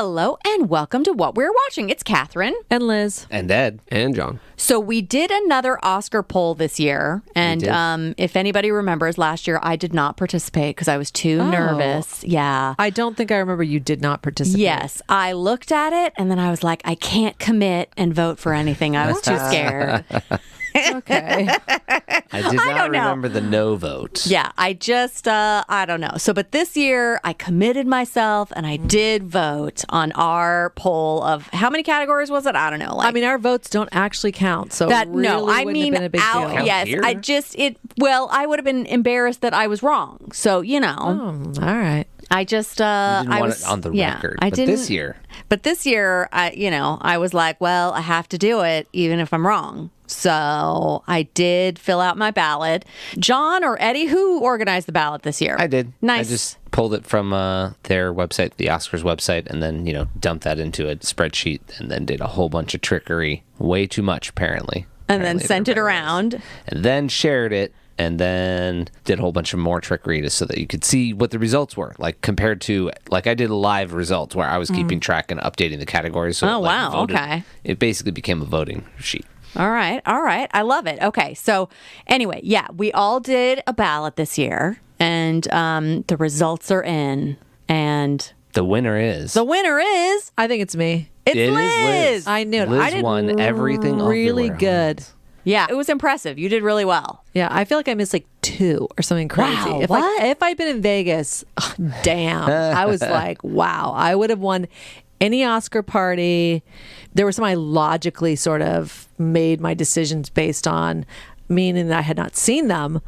Hello and welcome to What We're Watching. It's Catherine. And Liz. And Ed. And John. So we did another Oscar poll this year. And if anybody remembers, last year I did not participate because I was too nervous. Yeah. I don't think I remember you did not participate. Yes. I looked at it and then I was like, I can't commit and vote for anything. I was too scared. Okay. I did not remember the no vote. Yeah, I don't know. So, but this year I committed myself and I did vote on our poll of how many categories was it? I don't know. I mean, our votes don't actually count. So that really I mean, have been a big deal. Yes, here? I would have been embarrassed that I was wrong. So, you know. Oh, all right. I just, you didn't want it on the record. I didn't. But this year, I was like, well, I have to do it even if I'm wrong. So I did fill out my ballot. John or Eddie, who organized the ballot this year? I did. Nice. I just pulled it from their website, the Oscars website, and then, dumped that into a spreadsheet and then did a whole bunch of trickery. Way too much, apparently. And then sent it around. And then shared it. And then did a whole bunch of more trickery so that you could see what the results were, like compared to, like I did live results where I was keeping track and updating the categories. So okay. It basically became a voting sheet. All right. I love it. Okay. So anyway, yeah, we all did a ballot this year and the results are in and... The winner is... I think it's me. It's Liz. Liz. I knew it. Liz I did won everything really good. Yeah, it was impressive. You did really well. Yeah, I feel like I missed like 2 or something crazy. Wow, if I'd been in Vegas, damn, I was like, wow, I would have won any Oscar party. There were some I logically sort of made my decisions based on, meaning that I had not seen them,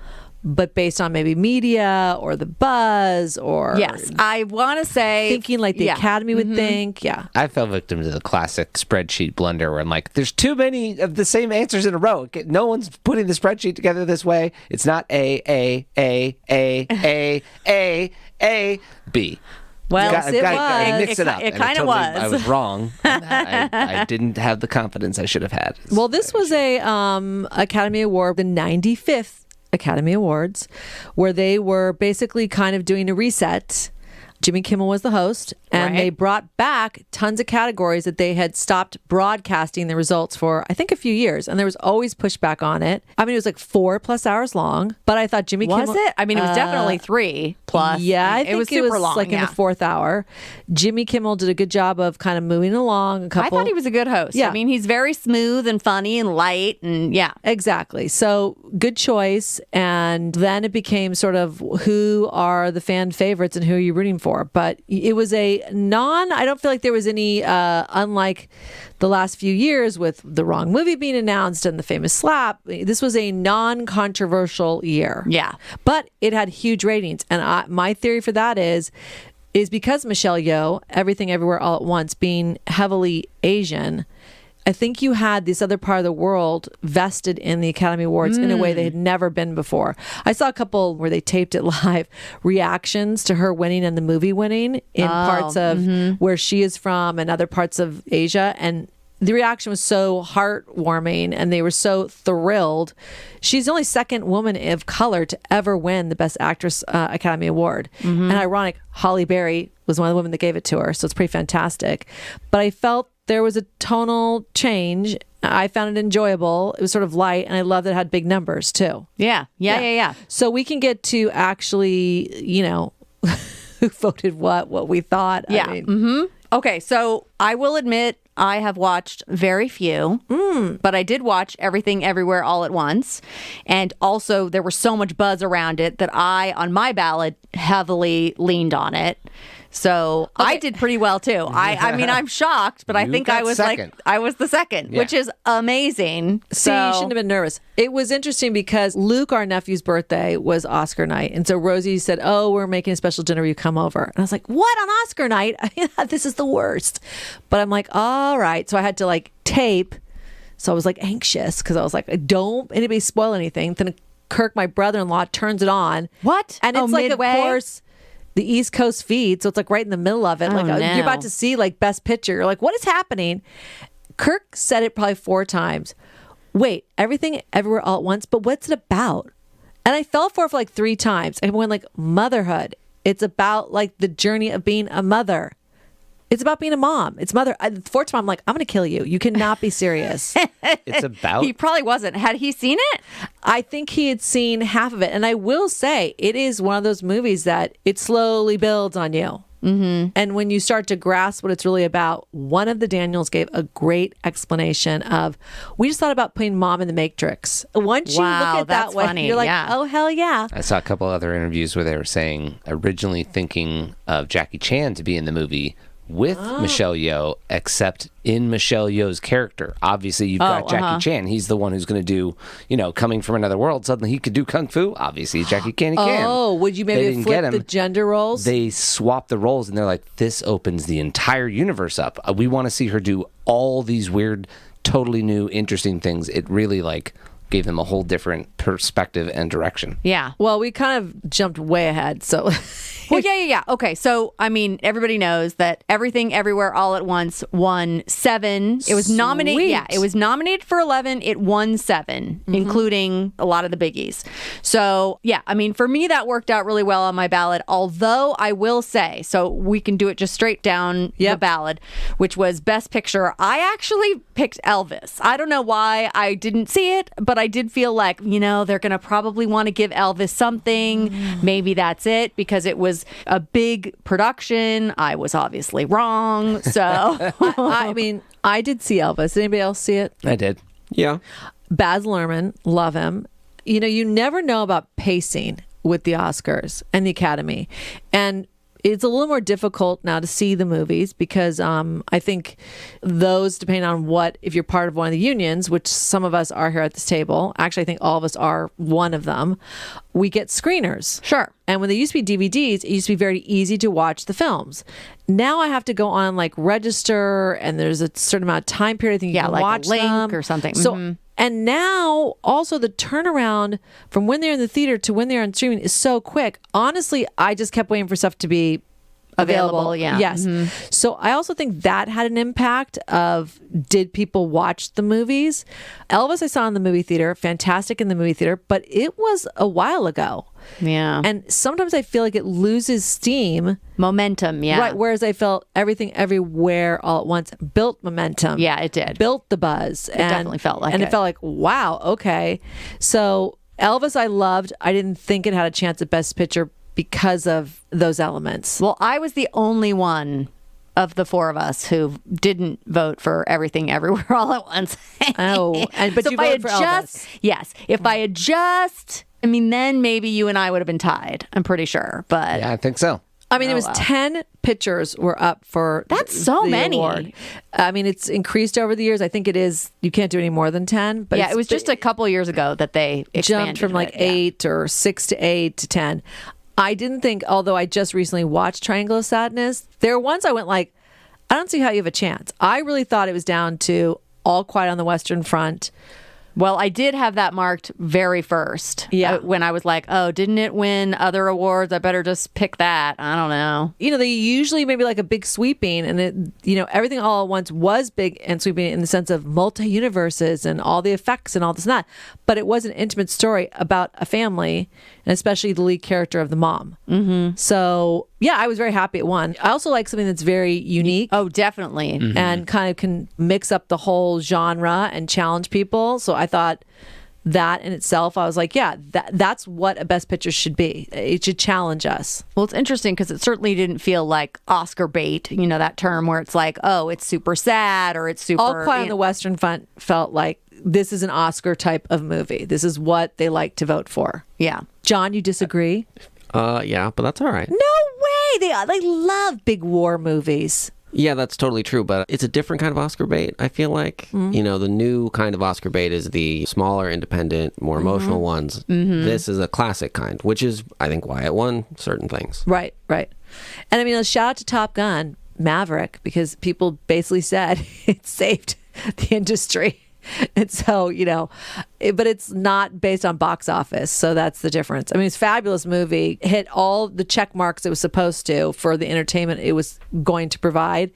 but based on maybe media or the buzz or... Yes, I want to say... Thinking like the Academy would think, I fell victim to the classic spreadsheet blunder where I'm like, there's too many of the same answers in a row. No one's putting the spreadsheet together this way. It's not A, B. Well, I mixed it up. It kind of was. I was wrong. I didn't have the confidence I should have had. Well, this was a Academy Award, the 95th Academy Awards, where they were basically kind of doing a reset. Jimmy Kimmel was the host, and they brought back tons of categories that they had stopped broadcasting the results for, I think, a few years. And there was always pushback on it. I mean, it was like 4+ hours long, but I thought Jimmy Kimmel... Was it? I mean, it was definitely 3+. Yeah, I think it was super long. Like in the 4th hour. Jimmy Kimmel did a good job of kind of moving along. I thought he was a good host. Yeah. I mean, he's very smooth and funny and light, and yeah. Exactly. So good choice. And then it became sort of who are the fan favorites and who are you rooting for? But it was I don't feel like there was any, unlike the last few years with the wrong movie being announced and the famous slap, this was a non-controversial year. Yeah. But it had huge ratings. And my theory for that is because Michelle Yeoh, Everything Everywhere All at Once, being heavily Asian, I think you had this other part of the world vested in the Academy Awards in a way they had never been before. I saw a couple where they taped it live, reactions to her winning and the movie winning in parts of where she is from and other parts of Asia. And the reaction was so heartwarming and they were so thrilled. She's the only second woman of color to ever win the Best Actress Academy Award. And ironic, Halle Berry was one of the women that gave it to her. So it's pretty fantastic. But I felt there was a tonal change. I found it enjoyable. It was sort of light, and I love that it had big numbers too. Yeah. So we can get to actually, who voted what we thought. Yeah. I mean, Okay, so I will admit I have watched very few, but I did watch Everything Everywhere All at Once. And also there was so much buzz around it that I, on my ballot, heavily leaned on it. So I did pretty well too. I mean, I'm shocked, but I think I was second. I was the second, which is amazing. See, you shouldn't have been nervous. It was interesting because Luke, our nephew's birthday, was Oscar night. And so Rosie said, oh, we're making a special dinner. You come over. And I was like, what, on Oscar night? This is the worst. But I'm like, all right. So I had to tape. So I was anxious because I was like, don't anybody spoil anything. Then Kirk, my brother-in-law, turns it on. What? And it's midway? Of course, the East Coast feed, so it's right in the middle of it. No. You're about to see Best Picture. You're like, what is happening? Kirk said it probably 4 times. Wait, Everything Everywhere All at Once, but what's it about? And I fell for it for 3 times. I went motherhood. It's about the journey of being a mother. It's about being a mom. It's mother. Fourth time, I'm like, I'm going to kill you. You cannot be serious. It's about. He probably wasn't. Had he seen it? I think he had seen half of it. And I will say, it is one of those movies that it slowly builds on you. Mm-hmm. And when you start to grasp what it's really about, one of the Daniels gave a great explanation of, we just thought about putting mom in the Matrix. Once you look at it that way, funny. you're like, oh, hell yeah. I saw a couple other interviews where they were saying originally thinking of Jackie Chan to be in the movie with Michelle Yeoh, except in Michelle Yeoh's character. Obviously, you've got Jackie Chan. He's the one who's going to do, coming from another world. Suddenly he could do Kung Fu. Obviously, Jackie Chan, he can. Oh, would you maybe flip the gender roles? They swapped the roles, and they're like, this opens the entire universe up. We want to see her do all these weird, totally new, interesting things. It really, gave them a whole different perspective and direction. Yeah. Well, we kind of jumped way ahead, so... Well, yeah. Okay, so, everybody knows that Everything Everywhere All at Once won 7. It was nominated. Yeah, it was nominated for 11. It won 7, including a lot of the biggies. So, yeah, for me, that worked out really well on my ballot. Although I will say, so we can do it just straight down the ballot, which was Best Picture. I actually picked Elvis. I don't know why I didn't see it, but I did feel like, they're going to probably want to give Elvis something. Maybe that's it, because it was a big production. I was obviously wrong. So, I did see Elvis. Did anybody else see it? I did. Yeah. Baz Luhrmann, love him. You never know about pacing with the Oscars and the Academy. And it's a little more difficult now to see the movies because I think those, depending on if you're part of one of the unions, which some of us are here at this table, actually I think all of us are one of them, we get screeners. Sure. And when they used to be DVDs, it used to be very easy to watch the films. Now I have to go on register, and there's a certain amount of time period I think you can watch a link them. or something. So, and now also the turnaround from when they're in the theater to when they're on streaming is so quick. Honestly, I just kept waiting for stuff to be available. Yeah. Yes. So I also think that had an impact of, did people watch the movies? Elvis I saw in the movie theater, fantastic in the movie theater, but it was a while ago. Yeah. And sometimes I feel like it loses steam. Momentum, yeah. Right. Whereas I felt Everything Everywhere All at Once built momentum. Yeah, it did. Built the buzz. It definitely felt like it. And it felt like, wow, okay. So Elvis I loved. I didn't think it had a chance at Best Picture because of those elements. Well, I was the only one of the four of us who didn't vote for Everything Everywhere All at Once. But so you voted for Elvis. Yes. If I had just... then maybe you and I would have been tied. I'm pretty sure. But Yeah, I think so. It was 10 pictures were up for That's so the many. award. It's increased over the years. I think it is, you can't do any more than 10. But yeah, it was just a couple years ago that they expanded jumped from it. 8 or 6 to 8 to 10. I didn't think, although I just recently watched Triangle of Sadness, there were ones I went I don't see how you have a chance. I really thought it was down to All Quiet on the Western Front. Well, I did have that marked very first. Yeah. When I was like, oh, didn't it win other awards? I better just pick that. I don't know. They usually maybe a big sweeping, and it, Everything All at Once was big and sweeping in the sense of multi-universes and all the effects and all this and that. But it was an intimate story about a family, and especially the lead character of the mom. Mm-hmm. So, yeah, I was very happy it won. I also like something that's very unique. Oh, definitely. Mm-hmm. And kind of can mix up the whole genre and challenge people. So I thought that in itself, I was like, yeah, that's what a Best Picture should be. It should challenge us. Well, it's interesting because it certainly didn't feel like Oscar bait, that term where it's like, oh, it's super sad or it's super... All Quiet on the Western Front felt like this is an Oscar type of movie. This is what they like to vote for. Yeah. John, you disagree? Yeah, but that's all right. No way! They love big war movies. Yeah, that's totally true, but it's a different kind of Oscar bait, I feel like. The new kind of Oscar bait is the smaller, independent, more emotional ones. This is a classic kind, which is, I think, why it won certain things. Right. And a shout out to Top Gun, Maverick, because people basically said it saved the industry. And so, but it's not based on box office. So that's the difference. It's a fabulous movie. Hit all the check marks it was supposed to for the entertainment it was going to provide.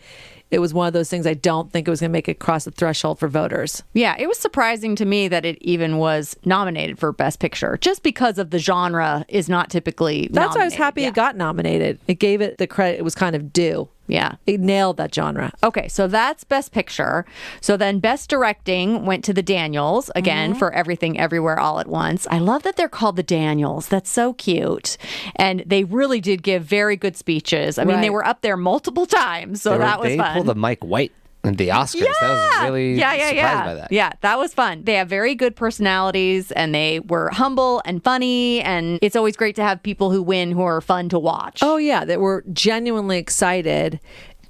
it was one of those things I don't think it was going to make it across the threshold for voters. Yeah, it was surprising to me that it even was nominated for Best Picture, just because of the genre is not typically That's why I was nominated. happy it got nominated. It gave it the credit it was kind of due. Yeah. It nailed that genre. Okay, so that's Best Picture. So then Best Directing went to the Daniels, again, for Everything Everywhere All at Once. I love that they're called the Daniels. That's so cute. And they really did give very good speeches. I mean, they Right. were up there multiple times, so that was they fun. pulled a Mike White in the Oscars. That was really surprised by that. Yeah, that was fun. They have very good personalities, and they were humble and funny, and it's always great to have people who win who are fun to watch. Oh, yeah, that were genuinely excited.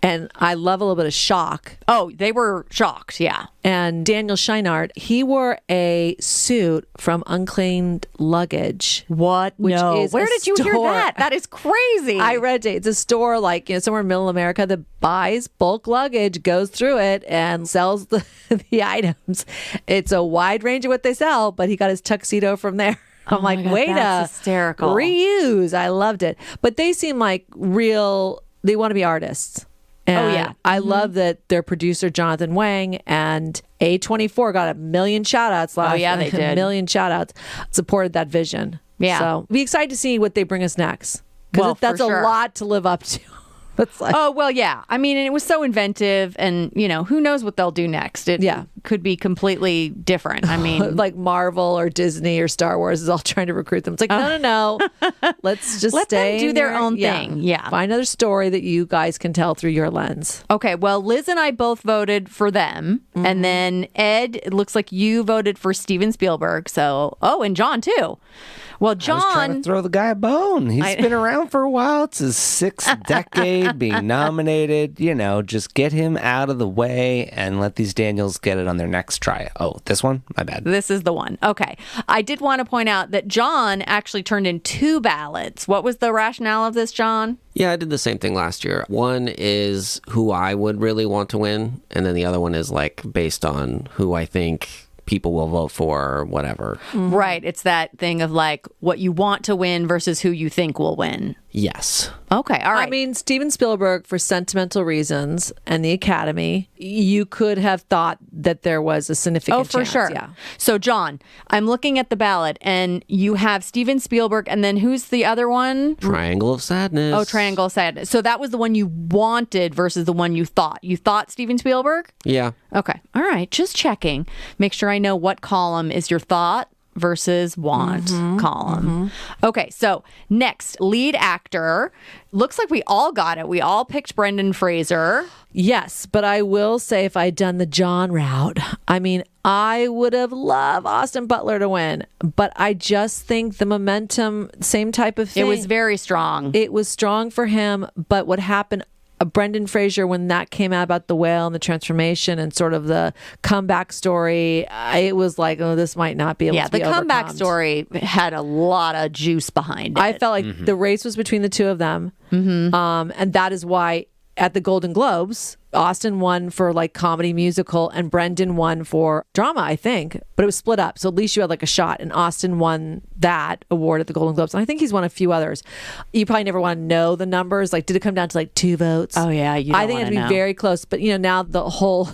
And I love a little bit of shock. Oh, they were shocked, yeah. And Daniel Scheinert, he wore a suit from Unclaimed Luggage. What? Which No. is Where a did you hear store- that? That is crazy. I read it. It's a store like, somewhere in middle America that buys bulk luggage, goes through it, and sells the items. It's a wide range of what they sell, but he got his tuxedo from there. I'm like, God, wait that's hysterical. reuse. I loved it. But they seem like they want to be artists. And yeah. I love that their producer, Jonathan Wang, and A24 got a million shout outs last yeah, they did. A million shout outs, supported that vision. Yeah. So be excited to see what they bring us next. Well, Because that's for sure. a lot to live up to. That's like, Oh, well, yeah. I mean, it was so inventive, and, who knows what they'll do next. It Yeah. could be completely different. I mean, like Marvel or Disney or Star Wars is all trying to recruit them. It's like, no. Let's just Let them stay do in their your- own thing. Yeah. Find another story that you guys can tell through your lens. okay, well, Liz and I both voted for them. And then Ed, it looks like you voted for Steven Spielberg. So, and John, too. Well, I was trying to John, throw the guy a bone. He's been around for a while. It's his 6th decade being nominated. Just get him out of the way and let these Daniels get it on their next try. Oh, this one? My bad. this is the one. Okay. I did want to point out that John actually turned in 2 ballots. What was the rationale of this, John? Yeah, I did the same thing last year. One is who I would really want to win, and then the other one is like based on who I think people will vote for or whatever. Right. It's that thing of like what you want to win versus who you think will win. Yes. Okay. All right. I mean, Steven Spielberg, for sentimental reasons, and the Academy, you could have thought that there was a significant for chance. sure. Yeah. So, John, I'm looking at the ballot, and you have Steven Spielberg, and then who's the other one? Triangle of Sadness. Oh, Triangle of Sadness. So that was the one you wanted versus the one you thought. You thought Steven Spielberg? Yeah. Okay. All right. Just checking. Make sure I know what column is your thought versus want column. Okay. So next, lead actor. Looks like we all got it. We all picked Brendan Fraser. Yes, but I will say if I'd done the John route, I mean, I would have loved Austin Butler to win, but I just think the momentum, same type of thing. It was very strong. It was strong for him, but what happened, Brendan Fraser, when that came out about the whale and the transformation and sort of the comeback story, it was like, oh, this might not be able to be the comeback overcome. story had a lot of juice behind it. I felt like the race was between the two of them. And that is why at the Golden Globes, Austin won for like comedy musical and Brendan won for drama, I think, but it was split up. So at least you had like a shot, and Austin won that award at the Golden Globes. And I think he's won a few others. You probably never want to know the numbers. Like, did it come down to like 2 votes? Oh, yeah. You don't I think it'd be wanna know. very close. But now the whole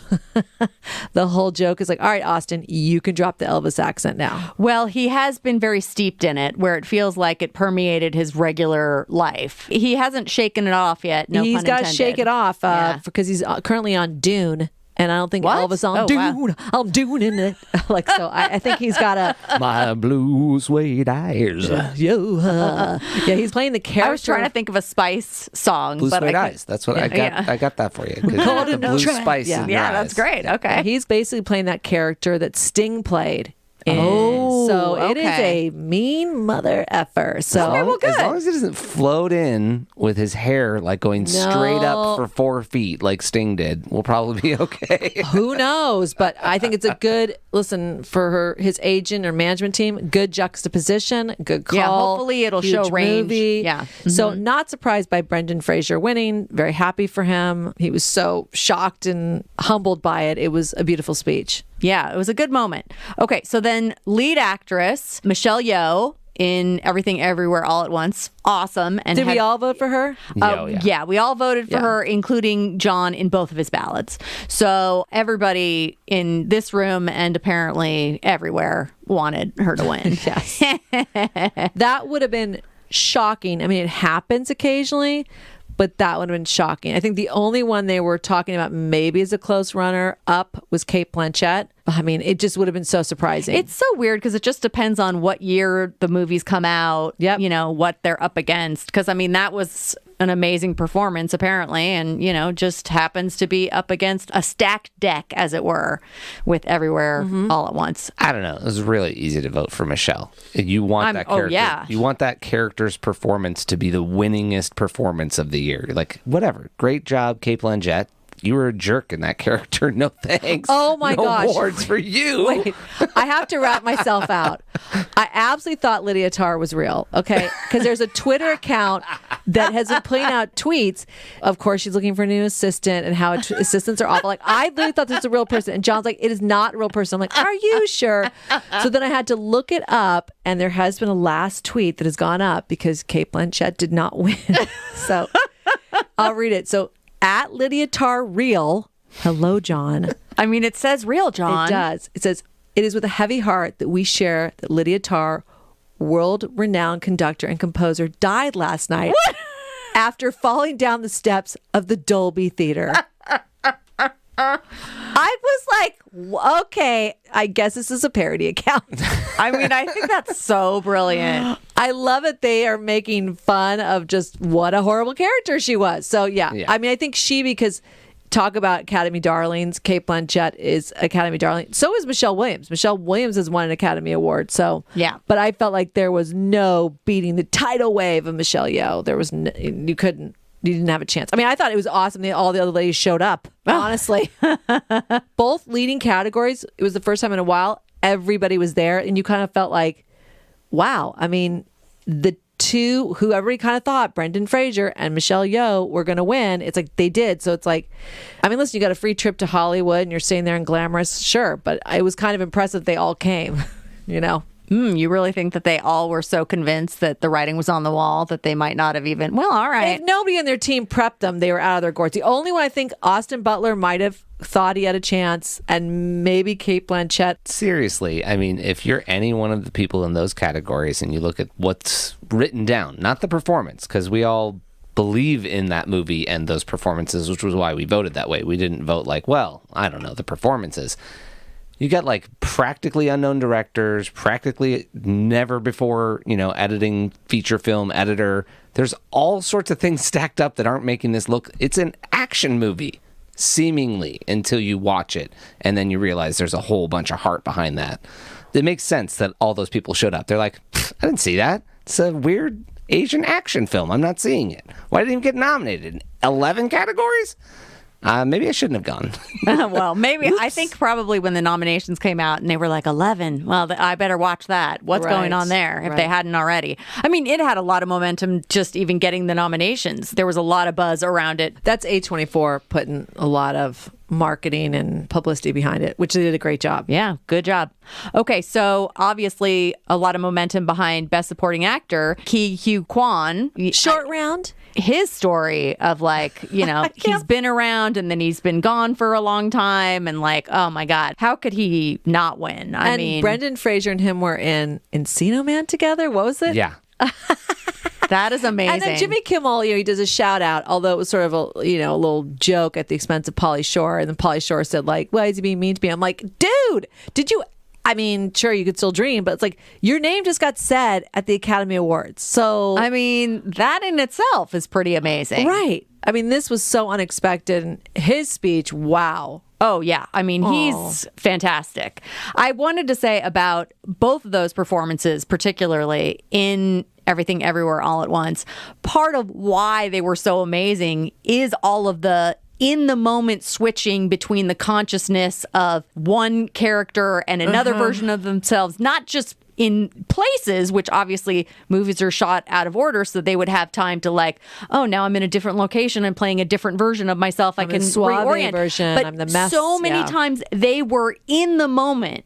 the whole joke is like, all right, Austin, you can drop the Elvis accent now. Well, he has been very steeped in it, where it feels like it permeated his regular life. He hasn't shaken it off yet. No He's pun got to intended. shake it off Yeah. because he's currently on Dune. And I don't think What? Elvis on Oh, Dune. I'm Dune in it. Like, so I think he's got a My blue suede eyes. yeah, he's playing the character. I was trying to think of a Spice song, Blue but suede I eyes. That's what I got. Yeah. I got that for you. 'Cause called the it blue track. spice Yeah. in your Yeah, that's eyes. great. Okay. He's basically playing that character that Sting played. Oh, so it is okay. a mean mother effer. So Okay, well, good. As long as it doesn't float in with his hair like going straight up for 4 feet like Sting did, we'll probably be okay. who knows? But I think it's a good listen for his agent or management team. Good juxtaposition, good call. Yeah, hopefully it'll show huge range. movie. Yeah. So not surprised by Brendan Fraser winning. Very happy for him. He was so shocked and humbled by it. It was a beautiful speech. Yeah, it was a good moment. Okay, so then lead actress, Michelle Yeoh. in Everything Everywhere All at Once. Awesome. And Did we all vote for her? Yeah, we all voted for Yeah. her, including John in both of his ballads. So everybody in this room and apparently everywhere wanted her to win. Yes. That would have been shocking. I mean, it happens occasionally, but that would have been shocking. I think the only one they were talking about maybe as a close runner up was Kate Blanchett. I mean, it just would have been so surprising. It's so weird because it just depends on what year the movies come out, Yep. you know, what they're up against. Because, I mean, that was an amazing performance, apparently, and, you know, just happens to be up against a stacked deck, as it were, with Everywhere All at Once. I don't know. It was really easy to vote for Michelle. You want that character. yeah. You want that character's performance to be the winningest performance of the year. Like, whatever. Great job, Kate Blanchett. You were a jerk in that character. No thanks. Oh my no gosh. awards for you. Wait, I have to wrap myself out. I absolutely thought Lydia Tarr was real, okay? Because there's a Twitter account that has been putting out tweets. Of course, she's looking for a new assistant and how assistants are awful. Like, I literally thought this was a real person. And John's like, it is not a real person. I'm like, are you sure? So then I had to look it up, and there has been a last tweet that has gone up because Kate Blanchett did not win. So I'll read it. So, at Lydia Tarr Real, hello, John. I mean, it says real, John. It does. It says, it is with a heavy heart that we share that Lydia Tarr, world-renowned conductor and composer, died last night after falling down the steps of the Dolby Theater. I was like, okay, I guess this is a parody account. I mean, I think that's so brilliant. I love it. They are making fun of just what a horrible character she was. So, yeah. I mean, I think because talk about Academy darlings, Kate Blanchett is Academy darling. So is Michelle Williams. Michelle Williams has won an Academy Award. So, yeah. But I felt like there was no beating the tidal wave of Michelle Yeoh. There was, you didn't have a chance. I mean, I thought it was awesome that all the other ladies showed up, honestly. Both leading categories, it was the first time in a while, everybody was there. And you kind of felt like, wow. I mean, the two who everybody kind of thought, Brendan Fraser and Michelle Yeoh, were going to win. It's like they did. So it's like, I mean, listen, you got a free trip to Hollywood and you're staying there in glamorous. Sure. But it was kind of impressive they all came, you know? You really think that they all were so convinced that the writing was on the wall that they might not have even, well, all right. If nobody in their team prepped them, they were out of their gourds. The only one I think Austin Butler might have thought he had a chance, and maybe Kate Blanchett. Seriously, I mean, if you're any one of the people in those categories and you look at what's written down, not the performance, because we all believe in that movie and those performances, which was why we voted that way. We didn't vote like, well, I don't know, the performances. You got like practically unknown directors, practically never before, editing feature film editor. There's all sorts of things stacked up that aren't making this look. It's an action movie, seemingly, until you watch it. And then you realize there's a whole bunch of heart behind that. It makes sense that all those people showed up. They're like, I didn't see that. It's a weird Asian action film. I'm not seeing it. Why didn't it even get nominated? In 11 categories? Maybe I shouldn't have gone. Well, maybe. I think probably when the nominations came out and they were like 11, well, I better watch that. What's going on there if they hadn't already? I mean, it had a lot of momentum just even getting the nominations. There was a lot of buzz around it. That's A24 putting a lot of marketing and publicity behind it, which they did a great job. Yeah, good job. Okay, so obviously a lot of momentum behind Best Supporting Actor, Ki Hugh Kwan. Short round? His story of like, he's been around and then he's been gone for a long time and like, oh my God, how could he not win? I mean, Brendan Fraser and him were in Encino Man together. What was it? Yeah. That is amazing. And then Jimmy Kimmel, he does a shout out, although it was sort of a little joke at the expense of Pauly Shore. And then Pauly Shore said like, why is he being mean to me? I'm like, dude, I mean, sure, you could still dream, but it's like your name just got said at the Academy Awards. So, I mean, that in itself is pretty amazing. Right. I mean, this was so unexpected. And his speech, wow. Oh, yeah. I mean, he's fantastic. I wanted to say about both of those performances, particularly in Everything Everywhere All at Once, part of why they were so amazing is all of the in the moment switching between the consciousness of one character and another version of themselves, not just in places, which obviously movies are shot out of order so they would have time to like, oh, now I'm in a different location and playing a different version of myself. I can reorient. Version. But I'm the mess. so many times they were in the moment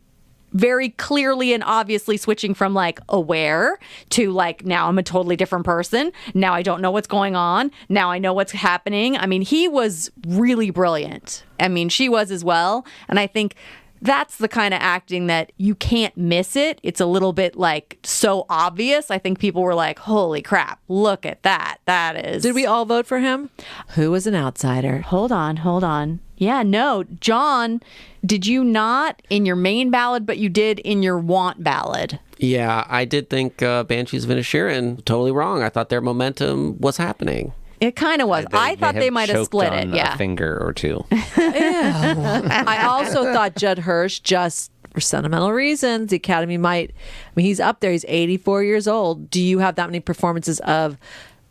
very clearly and obviously switching from like aware to like, now I'm a totally different person. Now I don't know what's going on. Now I know what's happening. I mean, he was really brilliant. I mean, she was as well. And I think that's the kind of acting that you can't miss it. It's a little bit like so obvious. I think people were like, holy crap, look at that. That is. Did we all vote for him? Who was an outsider? Hold on. Yeah, no. John, did you not in your main ballad, but you did in your want ballad? Yeah, I did think Banshees of Inisherin, totally wrong. I thought their momentum was happening. It kind of was. I thought they might have split it. Yeah, a finger or two. I also thought Judd Hirsch, just for sentimental reasons, the Academy might. I mean, he's up there. He's 84 years old. Do you have that many performances of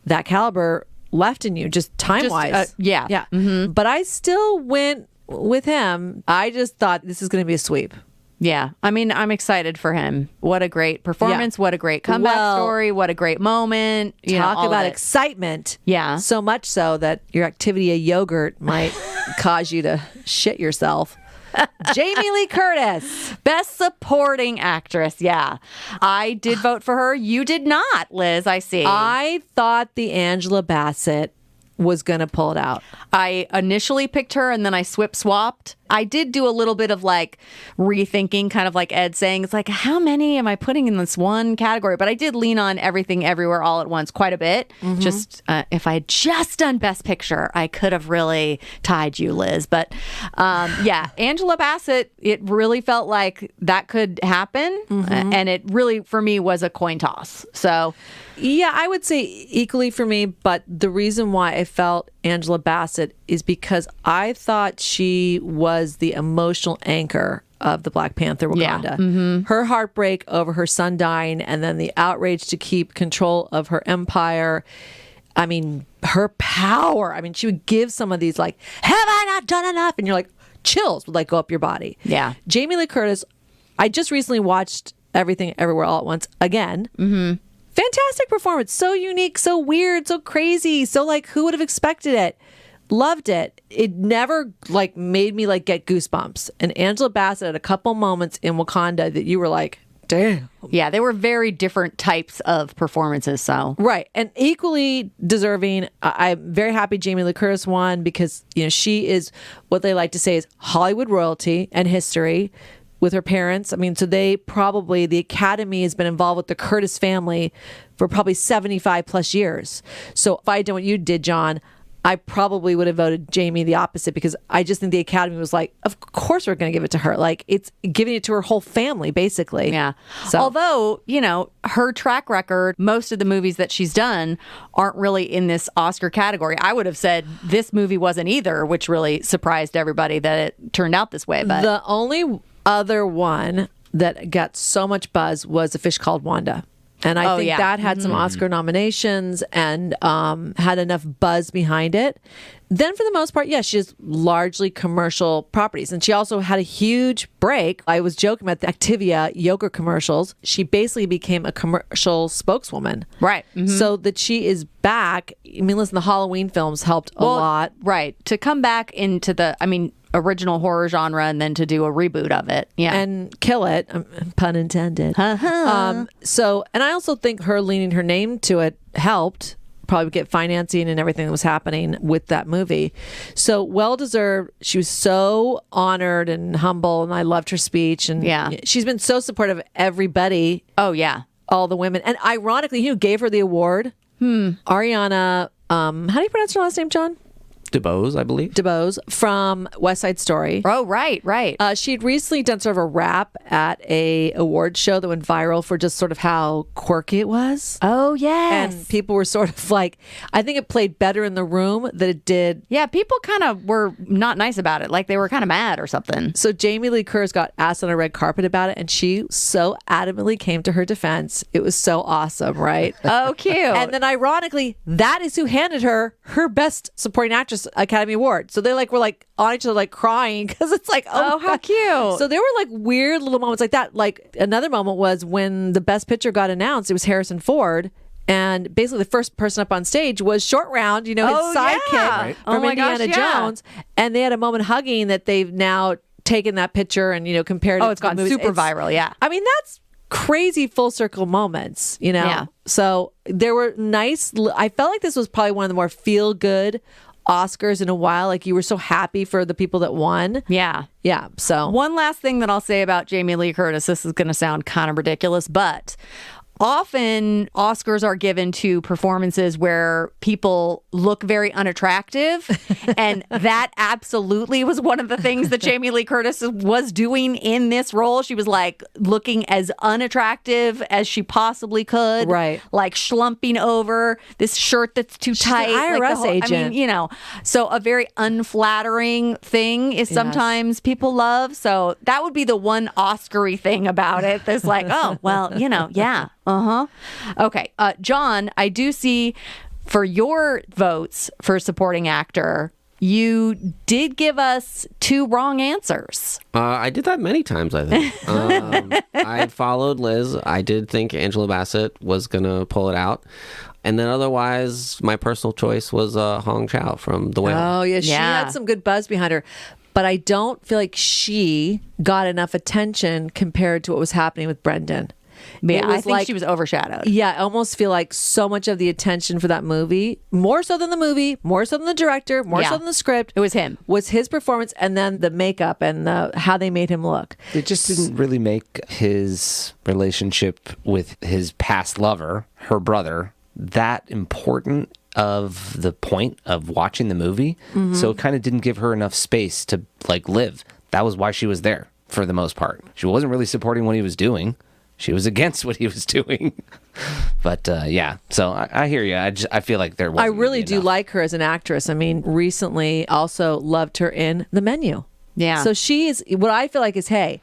that caliber left in you, just time-wise? Yeah. Mm-hmm. But I still went with him. I just thought this is going to be a sweep. Yeah. I mean, I'm excited for him. What a great performance. Yeah. What a great comeback story. What a great moment. Talk about excitement. Yeah. So much so that your Activia yogurt might cause you to shit yourself. Jamie Lee Curtis. Best Supporting Actress. Yeah. I did vote for her. You did not, Liz, I see. I thought the Angela Bassett was going to pull it out. I initially picked her and then I swapped. I did do a little bit of like rethinking, kind of like Ed saying, it's like, how many am I putting in this one category? But I did lean on Everything Everywhere All at Once quite a bit. Mm-hmm. Just if I had just done Best Picture, I could have really tied you, Liz. But yeah, Angela Bassett, it really felt like that could happen. Mm-hmm. And it really, for me, was a coin toss. So yeah, I would say equally for me, but the reason why I felt Angela Bassett is because I thought she was the emotional anchor of the Black Panther Wakanda. Yeah. Mm-hmm. Her heartbreak over her son dying and then the outrage to keep control of her empire. I mean, her power. I mean, she would give some of these like, have I not done enough? And you're like, chills would like go up your body. Yeah. Jamie Lee Curtis, I just recently watched Everything Everywhere All at Once again. Mm-hmm. Fantastic performance. So unique, so weird, so crazy. So like, who would have expected it? Loved it. It never like made me like get goosebumps. And Angela Bassett had a couple moments in Wakanda that you were like, damn. Yeah, they were very different types of performances. So right. And equally deserving. I'm very happy Jamie Lee Curtis won because, you know, she is what they like to say is Hollywood royalty and history. With her parents. I mean, so the Academy has been involved with the Curtis family for probably 75 plus years. So if I had done what you did, John, I probably would have voted Jamie the opposite because I just think the Academy was like, of course we're going to give it to her. Like it's giving it to her whole family, basically. Yeah. So. Although, you know, her track record, most of the movies that she's done aren't really in this Oscar category. I would have said this movie wasn't either, which really surprised everybody that it turned out this way. But the only other one that got so much buzz was A Fish Called Wanda. And I think that had some Oscar nominations and had enough buzz behind it. Then for the most part, she has largely commercial properties. And she also had a huge break. I was joking about the Activia yogurt commercials. She basically became a commercial spokeswoman. Right. Mm-hmm. So that she is back. I mean, listen, the Halloween films helped a lot. Right. To come back into the, original horror genre and then to do a reboot of it. Yeah. And kill it. Pun intended. So, and I also think her leaning her name to it helped probably get financing and everything that was happening with that movie. So well deserved. She was so honored and humble and I loved her speech. And she's been so supportive of everybody. Oh, yeah. All the women. And ironically, who gave her the award? Ariana, how do you pronounce her last name, John? DeBose, I believe. DeBose from West Side Story. Oh, right. She had recently done sort of a rap at a award show that went viral for just sort of how quirky it was. Oh, yes. And people were sort of like, I think it played better in the room than it did. Yeah, people kind of were not nice about it. Like they were kind of mad or something. So Jamie Lee Curtis got asked on a red carpet about it and she so adamantly came to her defense. It was so awesome, right? Oh, cute. And then ironically, that is who handed her Best Supporting Actress Academy Award. So they were like on each other like crying because it's like, oh how cute. So there were like weird little moments like that. Like another moment was when the Best Picture got announced. It was Harrison Ford. And basically the first person up on stage was Short Round, his sidekick from Indiana Jones. And they had a moment hugging that they've now taken that picture and, compared it Oh, it's to the gone movies. super viral. Yeah. I mean, that's crazy full circle moments, Yeah. So there were I felt like this was probably one of the more feel good Oscars in a while. Like you were so happy for the people that won. Yeah. Yeah. So One last thing that I'll say about Jamie Lee Curtis, this is going to sound kind of ridiculous, but often Oscars are given to performances where people look very unattractive. And that absolutely was one of the things that Jamie Lee Curtis was doing in this role. She was like looking as unattractive as she possibly could. Right. Like schlumping over this shirt that's too tight. an like IRS agent. I mean, so a very unflattering thing is sometimes people love. So that would be the one Oscar-y thing about it. That's like, oh, well, yeah. Okay. John, I do see for your votes for supporting actor, you did give us 2 wrong answers. I did that many times, I think. I followed Liz. I did think Angela Bassett was going to pull it out. And then otherwise, my personal choice was Hong Chow from The Whale. Oh, yeah. She Yeah. had some good buzz behind her. But I don't feel like she got enough attention compared to what was happening with Brendan. Yeah, It I was think she was overshadowed. Yeah, I almost feel like so much of the attention for that movie, more so than the movie, more so than the director, more Yeah. so than the script. It was him. Was his performance and then the makeup and how they made him look. It just didn't really make his relationship with his past lover, her brother, that important of the point of watching the movie. So it kind of didn't give her enough space to live. That was why she was there for the most part. She wasn't really supporting what he was doing. She was against what he was doing. But yeah, so I hear you. I feel like there was. I really do like her as an actress. I mean, recently also loved her in The Menu. Yeah. So she is what I feel like is, hey,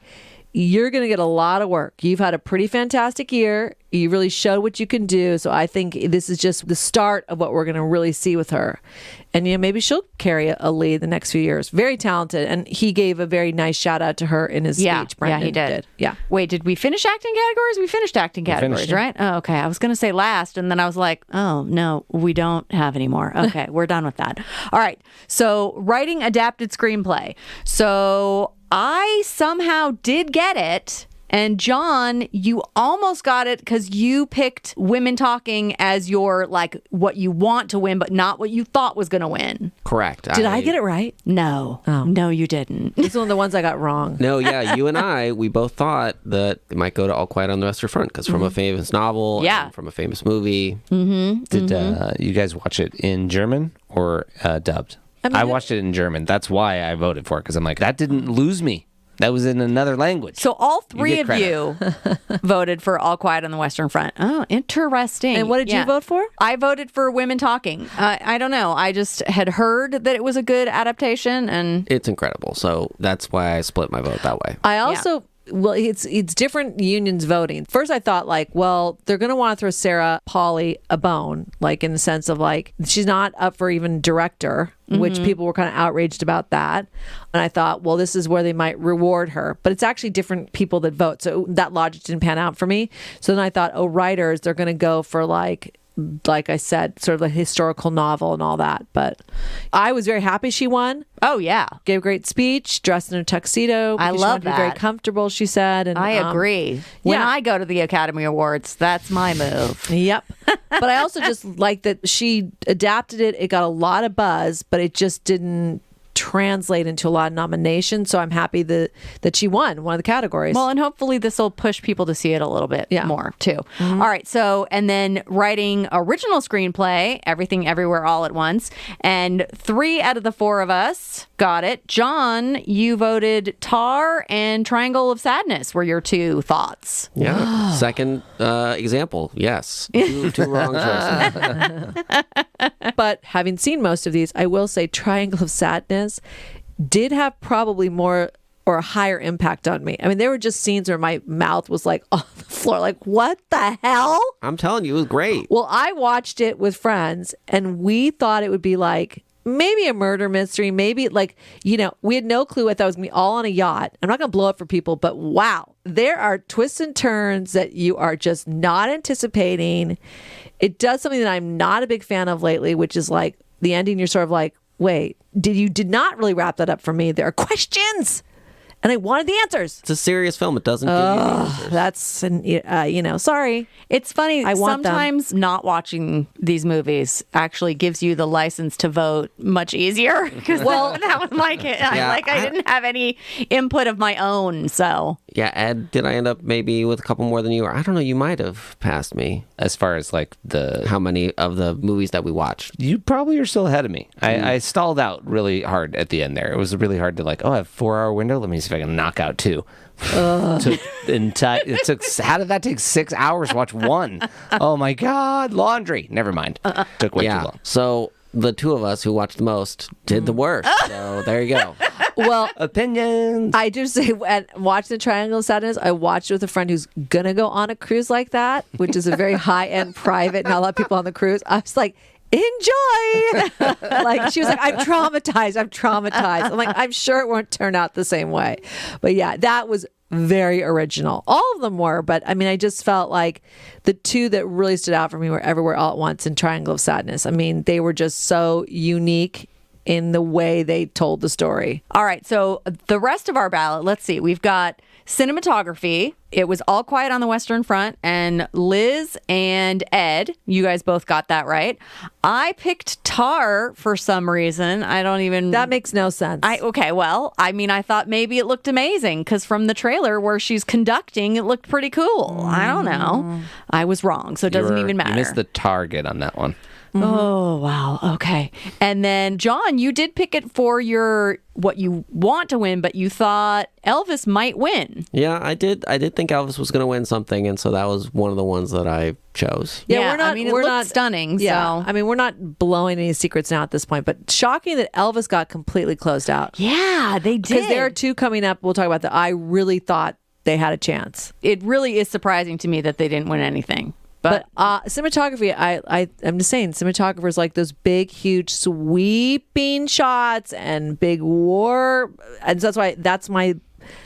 you're going to get a lot of work. You've had a pretty fantastic year. You really showed what you can do. So I think this is just the start of what we're going to really see with her. And, maybe she'll carry a lead the next few years. Very talented. And he gave a very nice shout out to her in his speech. Brendan he did. Yeah. Wait, did we finish acting categories? We finished acting categories, finished it. right? Oh, okay. I was going to say last, and then I was like, oh, no, we don't have any more. Okay, we're done with that. All right. So writing adapted screenplay. So I somehow did get it. And John, you almost got it because you picked Women Talking as your, what you want to win, but not what you thought was going to win. Correct. Did I get it right? No. Oh. No, you didn't. It's one of the ones I got wrong. No, yeah, you and we both thought that it might go to All Quiet on the Western Front because from a famous novel, Yeah. and from a famous movie. Did you guys watch it in German or dubbed? I watched it in German. That's why I voted for it, because I'm like, that didn't lose me. That was in another language. So all 3 get of you voted for All Quiet on the Western Front. Oh, interesting. And what did you vote for? I voted for Women Talking. I don't know. I just had heard that it was a good adaptation, and It's incredible. So that's why I split my vote that way. I also well, it's different unions voting. First, I thought they're going to want to throw Sarah Polley a bone, in the sense of she's not up for even director, which people were kind of outraged about that. And I thought, well, this is where they might reward her, but it's actually different people that vote. So that logic didn't pan out for me. So then I thought, writers, they're going to go for like I said, sort of a historical novel and all that. But I was very happy she won. oh yeah, Gave a great speech, dressed in a tuxedo. I because she love wanted to be very that. comfortable, she said. And I agree. When yeah. I go to the Academy Awards, that's my move. Yep. But I also just like that she adapted it. It got a lot of buzz, but it just didn't translate into a lot of nominations. So I'm happy that she won one of the categories. Well, and hopefully this will push people to see it a little bit more too. All right. So, and then writing original screenplay, Everything Everywhere All at Once. And 3 out of the 4 of us got it. John, you voted Tar and Triangle of Sadness were your 2 thoughts. Yeah. Second example. Yes. Two wrong choices. But having seen most of these, I will say Triangle of Sadness did have probably more or a higher impact on me. I mean, there were just scenes where my mouth was on the floor, what the hell? I'm telling you, it was great. Well, I watched it with friends and we thought it would be maybe a murder mystery, maybe we had no clue. I thought it was going to be all on a yacht. I'm not going to blow up for people, but wow, there are twists and turns that you are just not anticipating. It does something that I'm not a big fan of lately, which is the ending. You're sort of wait, did not really wrap that up for me. There are questions. and I wanted the answers. It's a serious film. It doesn't give you the answers. That's sorry. It's funny. I want them. Sometimes not watching these movies actually gives you the license to vote much easier. Because that was my kid. I didn't have any input of my own. So yeah, Ed, did I end up maybe with a couple more than you? Or I don't know. You might have passed me As far as like how many of the movies that we watched. you probably are still ahead of me. I stalled out really hard at the end there. It was really hard to I have 4-hour window. Let me see if I can knock out 2. How did that take 6 hours to watch 1? Oh my God, laundry. Never mind. Took way too long. So the two of us who watched the most did the worst. So there you go. Well, Opinions. I do say, and watching the Triangle of Sadness, I watched it with a friend who's gonna go on a cruise like that, which is a very high-end private, not a lot of people on the cruise. I was like, enjoy. She was like, I'm traumatized. I'm like, I'm sure it won't turn out the same way. But yeah, that was very original. All of them were, but I mean, I just felt like the two that really stood out for me were Everywhere All at Once and Triangle of Sadness. I mean, they were just so unique in the way they told the story. all right. So the rest of our ballot, let's see. We've got cinematography. It was All Quiet on the Western Front, and Liz and Ed, you guys both got that right. I picked Tar for some reason. I don't even... That makes no sense. I thought maybe it looked amazing because from the trailer where she's conducting, it looked pretty cool. I don't know. I was wrong, so it doesn't even matter. You missed the target on that one. Oh, wow. Okay. And then, John, you did pick it for what you want to win, but you thought Elvis might win. Yeah, I did. I did think Elvis was going to win something, and so that was one of the ones that I chose. Yeah, it looked stunning. Yeah, So. I mean, we're not blowing any secrets now at this point, but shocking that Elvis got completely closed out. Yeah, they did. Because there are 2 coming up. We'll talk about that. I really thought they had a chance. It really is surprising to me that they didn't win anything. But cinematography, I'm just saying, cinematographers like those big, huge, sweeping shots and big war. And so that's my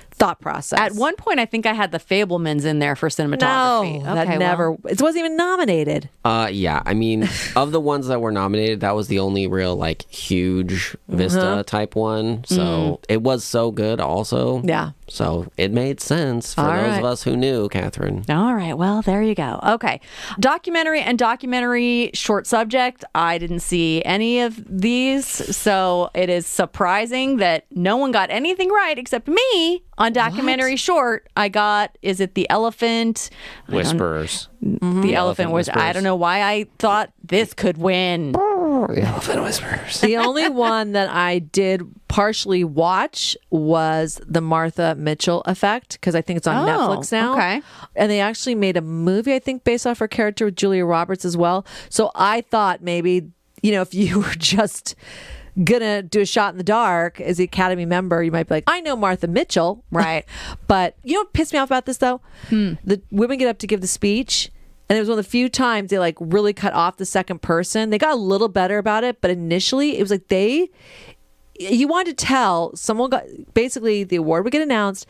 thought process. At one point, I think I had the Fablemans in there for cinematography. No, that never. It wasn't even nominated. Yeah, I mean, of the ones that were nominated, that was the only real huge Vista type one. So it was so good, also. Yeah. So it made sense for those of us who knew, Catherine. All right. Well, there you go. Okay. Documentary and documentary short subject. I didn't see any of these. So it is surprising that no one got anything right except me on documentary short. I got, is it The Elephant? Whisperers. The Elephant was, I don't know why I thought this could win. The Elephant Whisperers. The only one that I did partially watch was The Martha Mitchell Effect, because I think it's on Netflix now. Okay. And they actually made a movie, I think, based off her character with Julia Roberts as well. So I thought maybe, if you were just gonna do a shot in the dark as the Academy member, you might be like, I know Martha Mitchell. Right. But you know what pissed me off about this, though? The women get up to give the speech, and it was one of the few times they really cut off the second person. They got a little better about it, but initially it was like you wanted to tell someone basically the award would get announced.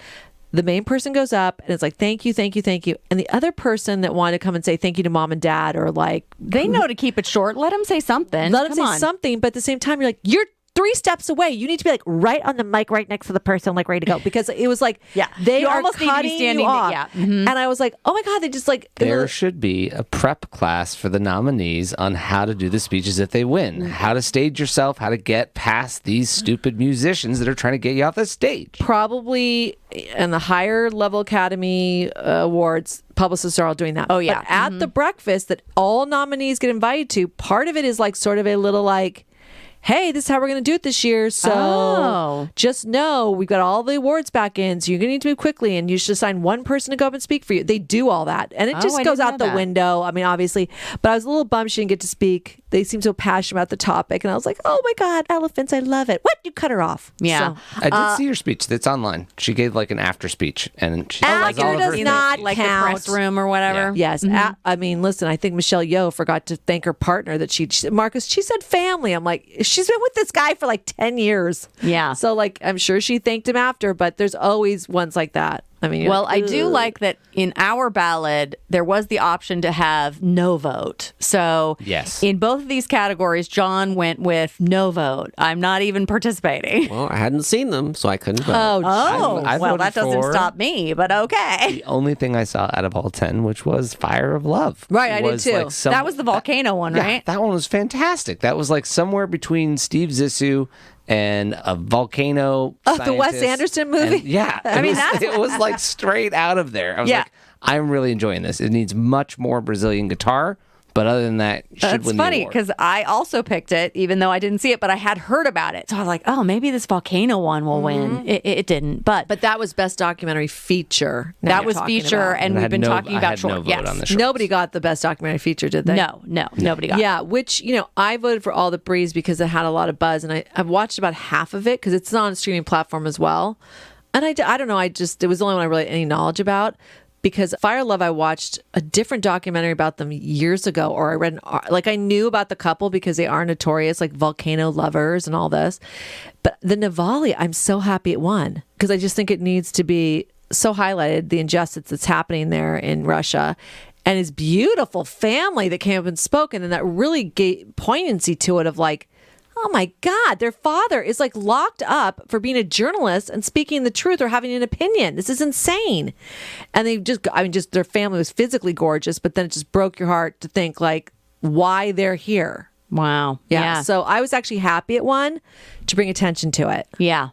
The main person goes up and it's like, thank you, thank you, thank you. And the other person that wanted to come and say thank you to mom and dad, or they know to keep it short. Let them say something. Let them say something. But at the same time, you're like, you're 3 steps away. You need to be right on the mic, right next to the person, ready to go. Because it was they you are almost need to be standing you off. Yeah. Mm-hmm. And I was like, oh my God, they just There should be a prep class for the nominees on how to do the speeches if they win, how to stage yourself, how to get past these stupid musicians that are trying to get you off the stage. Probably in the higher level Academy Awards, publicists are all doing that. Oh, yeah. But at the breakfast that all nominees get invited to, part of it is sort of a little hey, this is how we're going to do it this year. So just know we've got all the awards back in. So you're going to need to move quickly, and you should assign one person to go up and speak for you. They do all that. And it just goes out the window. I mean, obviously, but I was a little bummed she didn't get to speak. They seem so passionate about the topic. And I was like, oh my God, elephants, I love it. What? You cut her off. Yeah. So, I did see her speech. That's online. She gave an after speech. And she After all of does her not like count. the press room or whatever. Yes. I mean, listen, I think Michelle Yeoh forgot to thank her partner that she Marcus, she said family. I'm like, she's been with this guy for 10 years. Yeah. So I'm sure she thanked him after, but there's always ones like that. I mean, Well, I do ugh. like that in our ballot, there was the option to have no vote. So Yes. in both of these categories, John went with no vote. I'm not even participating. Well, I hadn't seen them, so I couldn't vote. Oh, I well, voted that doesn't for- stop me, but okay. The only thing I saw out of all 10, which was Fire of Love. Right, I did was too. That was the volcano one, Yeah, right? that one was fantastic. That was like somewhere between Steve Zissou and a volcano. The Wes scientist. Anderson movie? And yeah, it was like straight out of there. I was Yeah. like, I'm really enjoying this. It needs much more Brazilian guitar, but other than that, it should That's win funny the award. because I also picked it, even though I didn't see it, but I had heard about it. So I was like, oh, maybe this volcano one will win. It didn't, but But that was best documentary feature. now that you're was talking feature, about. and I we've had been no- talking I about had short. no vote yes. on the short. Nobody got the best documentary feature, did they? No, nobody got it. Yeah, which, I voted for All That Breeze because it had a lot of buzz, and I've watched about half of it because it's on a streaming platform as well. And I don't know, it was the only one I really had any knowledge about. Because Fire Love, I watched a different documentary about them years ago, or I read I knew about the couple because they are notorious, like volcano lovers and all this. But the Navalny, I'm so happy it won because I just think it needs to be so highlighted, the injustice that's happening there in Russia, and his beautiful family that came up and spoke, and that really gave poignancy to it of like, oh my God, their father is like locked up for being a journalist and speaking the truth or having an opinion. This is insane. And they just their family was physically gorgeous, but then it just broke your heart to think like why they're here. Wow. Yeah. So I was actually happy it won to bring attention to it. Yeah.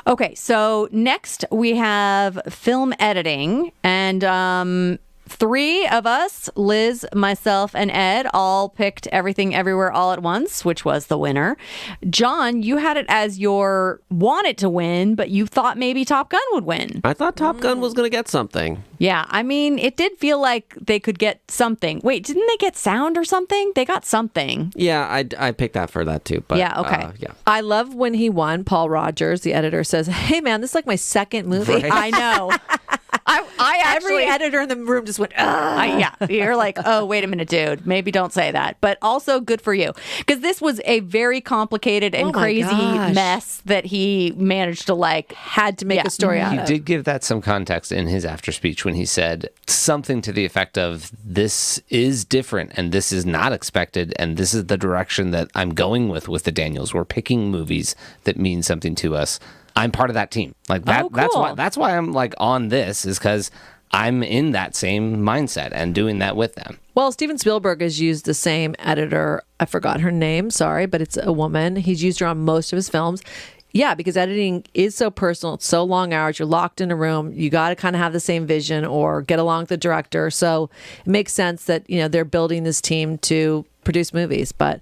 Okay, so next we have film editing, and three of us, Liz, myself, and Ed, all picked Everything Everywhere All at Once, which was the winner. John, you had it as your want it to win, but you thought maybe Top Gun would win. I thought Top Gun was going to get something. Yeah, I mean, it did feel like they could get something. Wait, didn't they get sound or something? They got something. Yeah, I picked that for that too. But Yeah, okay. yeah. I love when he won. Paul Rogers, the editor, says, "Hey man, this is like my second movie." Right. I know. I actually... Every editor in the room just went, "Ugh." Yeah, you're like, oh, wait a minute, dude. Maybe don't say that. But also good for you. Because this was a very complicated and Oh my crazy gosh. mess that he managed to Had to make a story out He of. did give that some context in his after speech when he said something to the effect of, this is different and this is not expected and this is the direction that I'm going with the Daniels. We're picking movies that mean something to us. I'm part of that team. Like that. Oh, cool. That's why I'm like on this, is because I'm in that same mindset and doing that with them. Well, Steven Spielberg has used the same editor. I forgot her name, sorry, but it's a woman. He's used her on most of his films. Yeah, because editing is so personal. It's so long hours. You're locked in a room. You got to kind of have the same vision or get along with the director. So it makes sense that, they're building this team to produce movies. But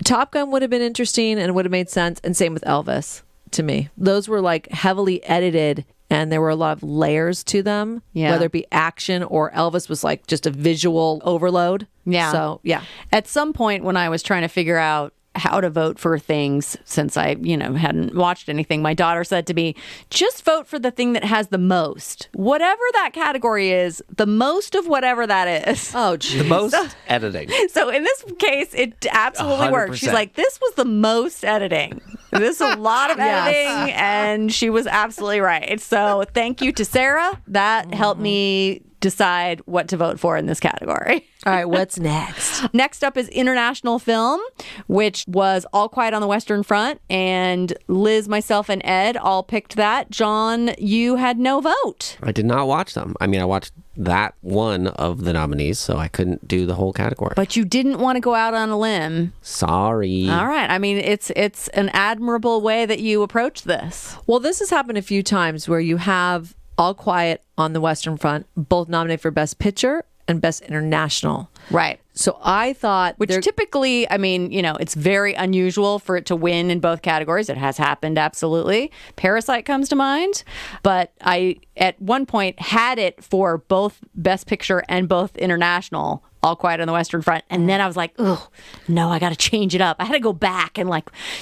Top Gun would have been interesting and would have made sense. And same with Elvis to me. Those were like heavily edited and there were a lot of layers to them, Yeah. whether it be action or Elvis was like just a visual overload. Yeah. So, yeah. At some point when I was trying to figure out how to vote for things, since I, hadn't watched anything, my daughter said to me, just vote for the thing that has the most. Whatever that category is, the most of whatever that is. Oh, geez. The most editing. So in this case, it absolutely worked. She's 100%. like, this was the most editing. This is a lot of Yes. editing, and she was absolutely right. So thank you to Sarah. That helped me decide what to vote for in this category. All right, what's next? Next up is international film, which was All Quiet on the Western Front, and Liz, myself, and Ed all picked that. John, you had no vote. I did not watch them. I mean, I watched that one of the nominees, so I couldn't do the whole category. But you didn't want to go out on a limb. Sorry. All right. I mean, it's an admirable way that you approach this. Well, this has happened a few times where you have All Quiet on the Western Front, both nominated for Best Picture and Best International. Right. So I thought... Which typically, I mean, it's very unusual for it to win in both categories. It has happened, absolutely. Parasite comes to mind. But I, at one point, had it for both Best Picture and both International, All Quiet on the Western Front. And then I was like, oh, no, I got to change it up. I had to go back and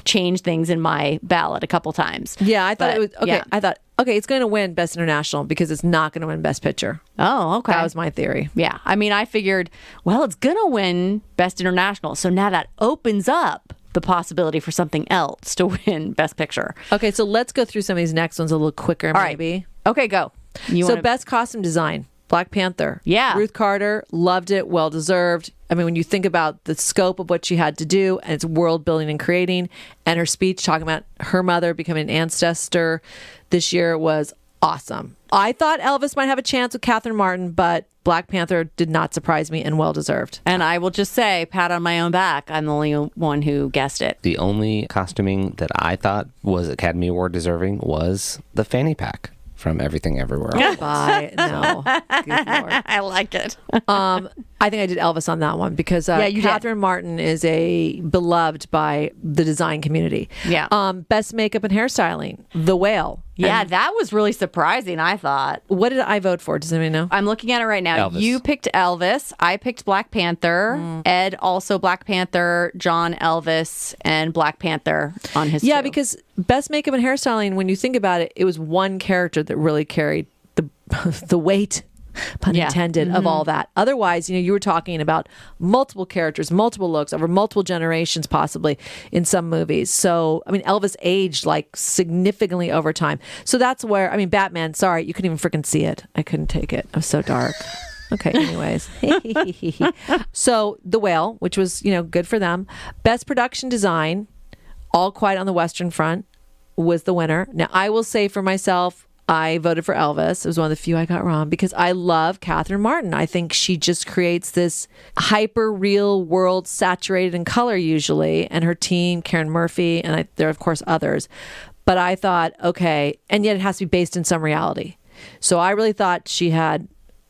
change things in my ballot a couple times. Yeah, I thought But, it was... Okay, yeah. I thought, okay, it's going to win Best International because it's not going to win Best Picture. Oh, okay. That was my theory. Yeah. I mean, I figured, well, it's going to win Best International. So now that opens up the possibility for something else to win Best Picture. Okay, so let's go through some of these next ones a little quicker, All right. maybe. Okay, go. So best costume design, Black Panther. Yeah. Ruth Carter, loved it, well deserved. I mean, when you think about the scope of what she had to do and it's world building and creating, and her speech talking about her mother becoming an ancestor this year was awesome. I thought Elvis might have a chance with Catherine Martin, but Black Panther did not surprise me and well deserved. And I will just say, pat on my own back, I'm the only one who guessed it. The only costuming that I thought was Academy Award deserving was the fanny pack from Everything Everywhere. Goodbye. No. Good Lord. I like it. I think I did Elvis on that one because you Catherine Martin is beloved by the design community. Yeah. Best makeup and hairstyling, The Whale. Yeah, And that was really surprising, I thought. what did I vote for? Does anybody know? I'm looking at it right now. Elvis. You picked Elvis. I picked Black Panther. Ed also Black Panther. John Elvis and Black Panther on his Yeah, two. because best makeup and hairstyling, when you think about it, it was one character that really carried the weight, pun Yeah. intended, of all that. Otherwise, you were talking about multiple characters, multiple looks over multiple generations, possibly in some movies. So, I mean, Elvis aged like significantly over time. So that's where, I mean, Batman, sorry, you couldn't even freaking see it. I couldn't take it. It was so dark. Okay, anyways. So, The Whale, which was, good for them. Best production design, All Quiet on the Western Front was the winner. Now, I will say for myself, I voted for Elvis. It was one of the few I got wrong because I love Catherine Martin. I think she just creates this hyper real world saturated in color usually, and her team, Karen Murphy, and there are of course others. But I thought, okay, and yet it has to be based in some reality. So I really thought she had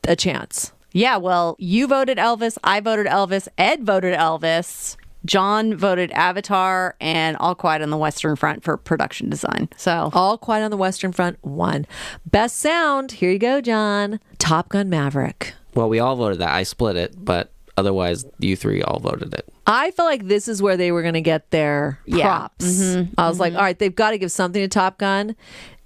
a chance. Yeah, well, you voted Elvis. I voted Elvis. Ed voted Elvis. John voted Avatar, and All Quiet on the Western Front for production design. So All Quiet on the Western Front won. Best sound, here you go, John. Top Gun Maverick. Well, we all voted that. I split it, but otherwise, you three all voted it. I feel like this is where they were going to get their props. I was like, all right, they've got to give something to Top Gun.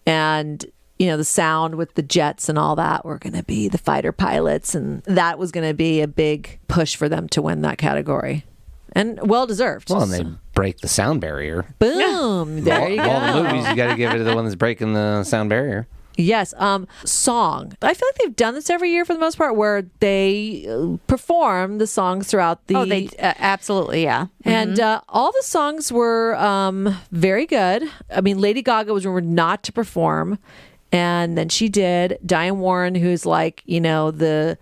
And, the sound with the jets and all that were going to be the fighter pilots. And that was going to be a big push for them to win that category. And well deserved. Well, and they break the sound barrier. Boom. There you go. All the movies, you got to give it to the one that's breaking the sound barrier. Yes. Song. I feel like they've done this every year for the most part, where they perform the songs throughout the. Oh, they absolutely, yeah. And all the songs were very good. I mean, Lady Gaga was rumored not to perform, and then she did. Diane Warren, who's like, the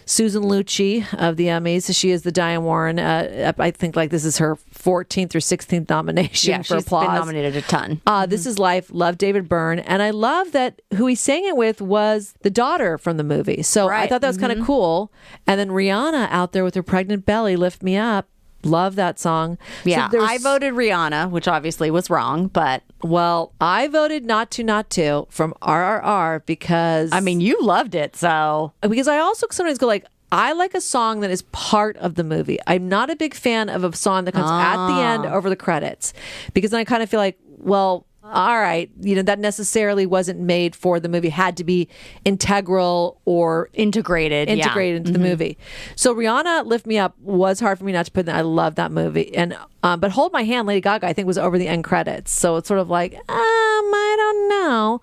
Susan Lucci of the Emmys. She is the Diane Warren. I think like this is her 14th or 16th nomination for applause. She's been nominated a ton. This is Life. Love David Byrne. And I love that who he sang it with was the daughter from the movie. So I thought that was kind of cool. And then Rihanna out there with her pregnant belly, Lift Me Up. Love that song. Yeah, So I voted Rihanna, which obviously was wrong, but well, I voted Not To from RRR because I mean, you loved it, so because I also sometimes go like, I like a song that is part of the movie. I'm not a big fan of a song that comes at the end over the credits because then I kind of feel like, well, all right, that necessarily wasn't made for the movie. Had to be integral or integrated into the movie. So Rihanna, Lift Me Up was hard for me not to put in. I love that movie. And but Hold My Hand, Lady Gaga, I think was over the end credits. So it's sort of like, I don't know.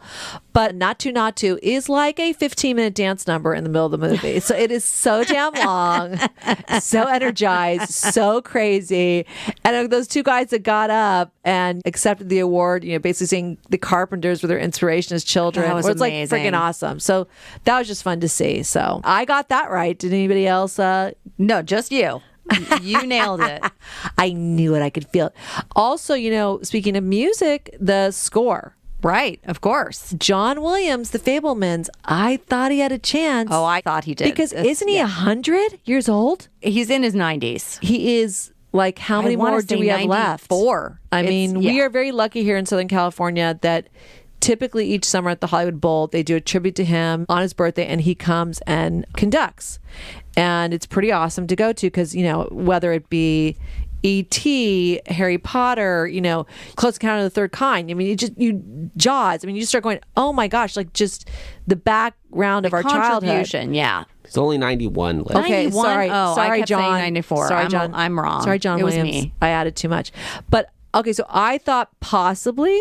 But Not To is like a 15-minute dance number in the middle of the movie. So it is so damn long, so energized, so crazy. And those two guys that got up and accepted the award, basically saying the Carpenters were their inspiration as children. That was it's amazing. like freaking awesome. So that was just fun to see. So I got that right. Did anybody else? No, just you. You nailed it. I knew it. I could feel it. Also, speaking of music, the score. Right, of course. John Williams, The Fabelmans, I thought he had a chance. Oh, I thought he did. Because isn't he 100 years old? He's in his 90s. He is like, how many more do we have left? 94. I mean, we are very lucky here in Southern California that typically each summer at the Hollywood Bowl, they do a tribute to him on his birthday and he comes and conducts. And it's pretty awesome to go to because, whether it be E.T., Harry Potter, Close Encounter of the Third Kind. I mean, Jaws. I mean, you start going, oh my gosh, like just the background of our childhood. Contribution, yeah. It's only 91 left. Okay, 91? sorry, Oh, sorry, I kept John. saying 94. Sorry, John. I'm wrong. Sorry, John It was Williams. me. I added too much. But okay, so I thought possibly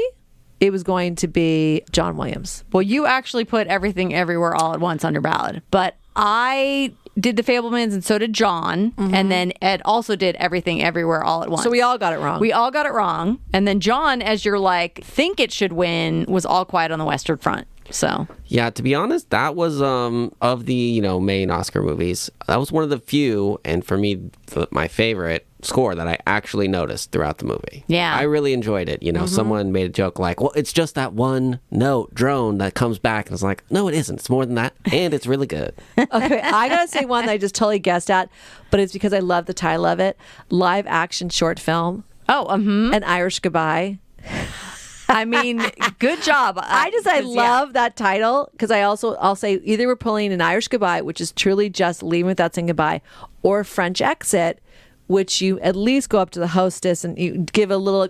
it was going to be John Williams. Well, you actually put Everything Everywhere All at Once on your ballot, but I did The Fabelmans and so did John, and then Ed also did Everything Everywhere All at Once. So we all got it wrong. We all got it wrong. And then John, as you're like, think it should win, was All Quiet on the Western Front. So Yeah, to be honest, that was of the main Oscar movies. That was one of the few, and for me, my favorite score that I actually noticed throughout the movie. Yeah. I really enjoyed it. Someone made a joke like, "Well, it's just that one note drone that comes back," and it's like, "No, it isn't. It's more than that, and it's really good." Okay, I gotta say one that I just totally guessed at, but it's because I love the title of it. Live action short film. Oh, An Irish Goodbye. I mean, good job. I love that title because I'll say either we're pulling An Irish Goodbye, which is truly just leaving without saying goodbye, or French Exit, which you at least go up to the hostess and you give a little,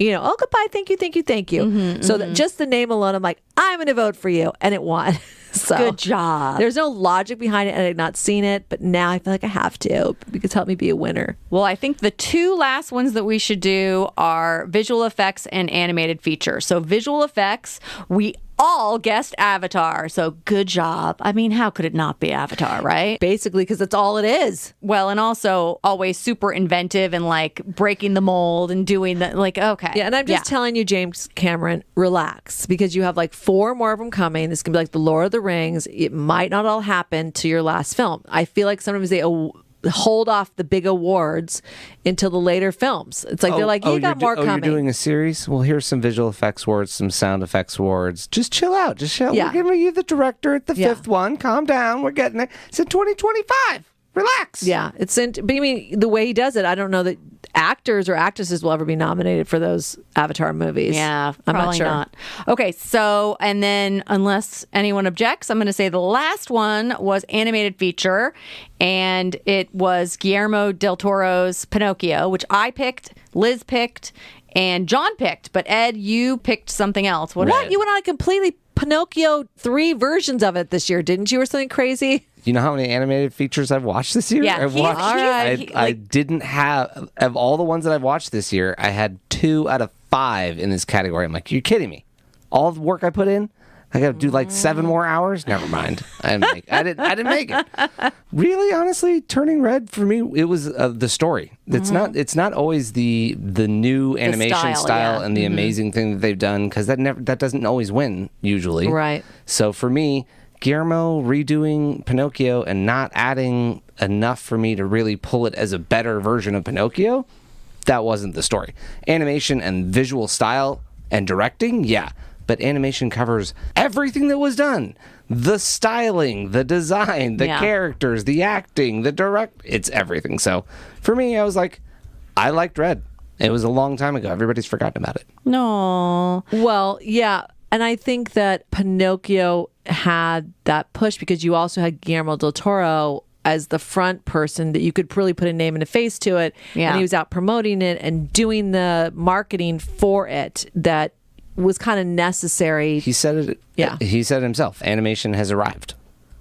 oh, goodbye, thank you, thank you, thank you. So that just the name alone, I'm like, I'm going to vote for you. And it won. So Good job. There's no logic behind it, and I had not seen it, but now I feel like I have to because help me be a winner. Well, I think the two last ones that we should do are visual effects and animated feature. So visual effects, we all guessed Avatar. So good job. I mean, how could it not be Avatar, right? Basically, because that's all it is. Well, and also always super inventive and like breaking the mold and doing the okay. Yeah, and I'm just telling you, James Cameron, relax because you have like 4 more of them coming. This can be like the Lord of the Rings. It might not all happen to your last film. I feel like sometimes they hold off the big awards until the later films. It's like they're like, you got more coming. You're doing a series? Well, here's some visual effects awards, some sound effects awards. Just chill out. Just chill. Yeah. We're giving you the director at the 5th one. Calm down. We're getting it. It's in 2025. Relax. Yeah, but I mean, the way he does it, I don't know that actors or actresses will ever be nominated for those Avatar movies. Yeah, I'm probably not. Okay, so, and then unless anyone objects, I'm going to say the last one was animated feature, and it was Guillermo del Toro's Pinocchio, which I picked, Liz picked, and John picked. But Ed, you picked something else. What? You went on a completely Pinocchio 3 versions of it this year, didn't you, or something crazy? You know how many animated features I've watched this year? Yeah, I've watched. I didn't have, of all the ones that I've watched this year, I had 2 out of 5 in this category. I'm like, you're kidding me. All the work I put in, I got to do like 7 more hours. Never mind. I didn't make it. Really, honestly, Turning Red for me, it was the story. It's not always the new animation style and the amazing thing that they've done because that doesn't always win usually. Right. So for me, Guillermo redoing Pinocchio and not adding enough for me to really pull it as a better version of Pinocchio, that wasn't the story. Animation and visual style and directing, yeah. But animation covers everything that was done. The styling, the design, the characters, the acting, it's everything. So for me, I was like, I liked Red. It was a long time ago. Everybody's forgotten about it. No. Well, yeah. And I think that Pinocchio had that push because you also had Guillermo del Toro as the front person that you could really put a name and a face to it. Yeah. And he was out promoting it and doing the marketing for it that was kind of necessary. He said it. Yeah. He said it himself. Animation has arrived.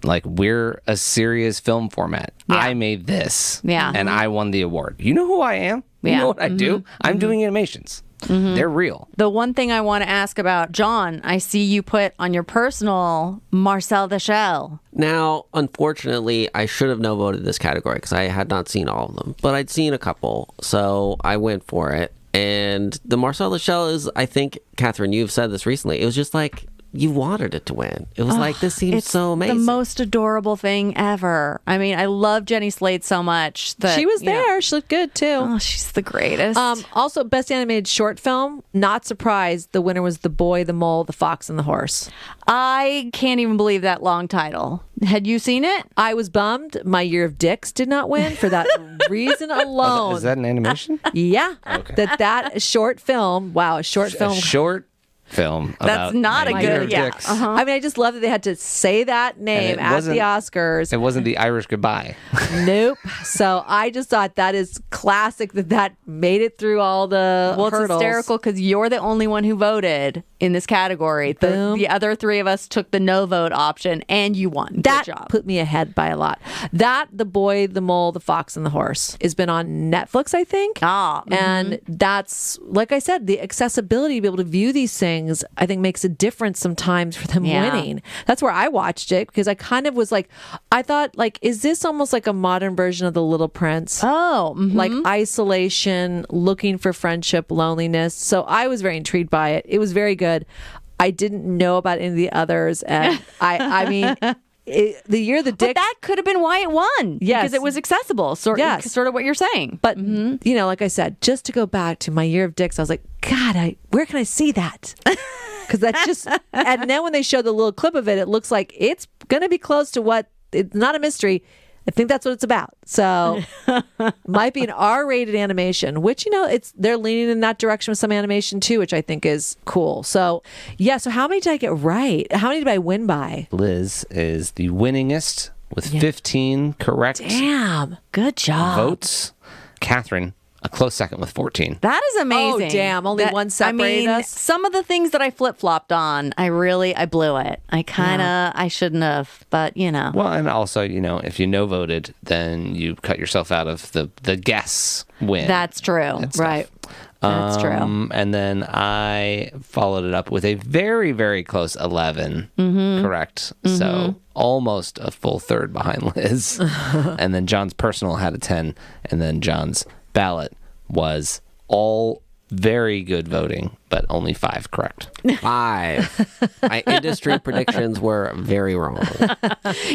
Like, we're a serious film format. Yeah. I made this. Yeah. And I won the award. You know who I am? You Yeah. know what I do? I'm doing animations. They're real. The one thing I want to ask about, John, I see you put on your personal Marcel the Shell. Now, unfortunately, I should have no voted this category because I had not seen all of them, but I'd seen a couple, so I went for it. And the Marcel the Shell is, I think, Catherine, you've said this recently, it was just like, you wanted it to win. It was like, this seems so amazing. The most adorable thing ever. I mean, I love Jenny Slate so much. That, She was there. She looked good, too. Oh, she's the greatest. Also, Best Animated Short Film. Not surprised. The winner was The Boy, the Mole, the Fox, and the Horse. I can't even believe that long title. Had you seen it? I was bummed. My Year of Dicks did not win for that reason alone. Is that an animation? Yeah. Okay. That short film. Wow, a short film. A short film. That's about not a My Year good. of Yeah. Dicks. I mean, I just love that they had to say that name it at the wasn't- Oscars. It wasn't the Irish Goodbye. Nope. So I just thought that is classic that made it through all the Well, it's hurdles. hysterical because you're the only one who voted in this category. Boom. The other 3 of us took the no vote option, and you won. That Good job. put me ahead by a lot. That, The Boy, the Mole, the Fox, and the Horse has been on Netflix, I think. Ah, And that's, like I said, the accessibility to be able to view these things things, I think makes a difference sometimes for them winning. That's where I watched it because I kind of was like, I thought like, is this almost like a modern version of The Little Prince? Oh, like isolation, looking for friendship, loneliness. So I was very intrigued by it. It was very good. I didn't know about any of the others. And I mean, the Year of the Dick. But that could have been why it won. Yes. Because it was accessible. Sort of what you're saying. But, you know, like I said, just to go back to my Year of Dicks, I was like, God, where can I see that? Because that's just, and then when they showed the little clip of it, it looks like it's going to be close to what, it's not a mystery. I think that's what it's about. So might be an R-rated animation, which, you know, they're leaning in that direction with some animation too, which I think is cool. So yeah. So how many did I get right? How many did I win by? Liz is the winningest with 15 correct Good job. votes. Catherine, a close second with 14. That is amazing. Oh, damn. Only one separated us. Some of the things that I flip-flopped on, I blew it. I shouldn't have, but you know. Well, and also, you know, if you no voted, then you cut yourself out of the guess win. That's true. Right. That's true. And then I followed it up with a very, very close 11 correct. So almost a full third behind Liz. And then John's personal had a 10. And then John's ballot was all very good voting, but only 5 correct. 5. My industry predictions were very wrong.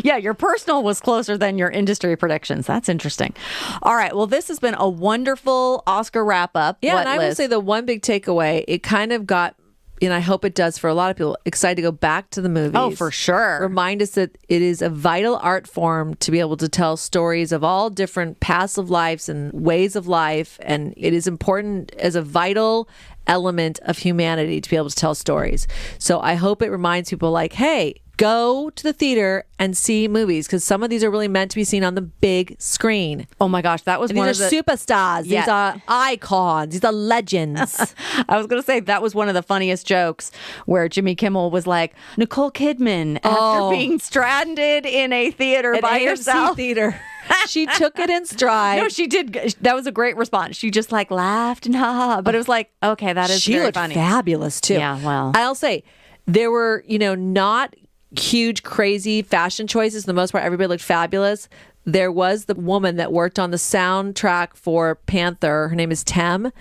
Yeah, your personal was closer than your industry predictions. That's interesting. All right. Well, this has been a wonderful Oscar wrap up. Yeah, and I will say the one big takeaway, it kind of got, and I hope it does for a lot of people, excited to go back to the movies. Oh, for sure. Remind us that it is a vital art form to be able to tell stories of all different paths of lives and ways of life. And it is important as a vital element of humanity to be able to tell stories. So I hope it reminds people like, hey, go to the theater and see movies because some of these are really meant to be seen on the big screen. Oh my gosh, that was And these are superstars. Yeah. These are icons. These are legends. I was going to say that was one of the funniest jokes where Jimmy Kimmel was like, Nicole Kidman, after being stranded in a theater by AMC herself. theater. She took it in stride. No, she did. That was a great response. She just like laughed and ha. But it was like, okay, that is she very looked funny. fabulous too. Yeah, well. I'll say there were, you know, not huge, crazy fashion choices. For the most part, everybody looked fabulous. There was the woman that worked on the soundtrack for Panther. Her name is Tem.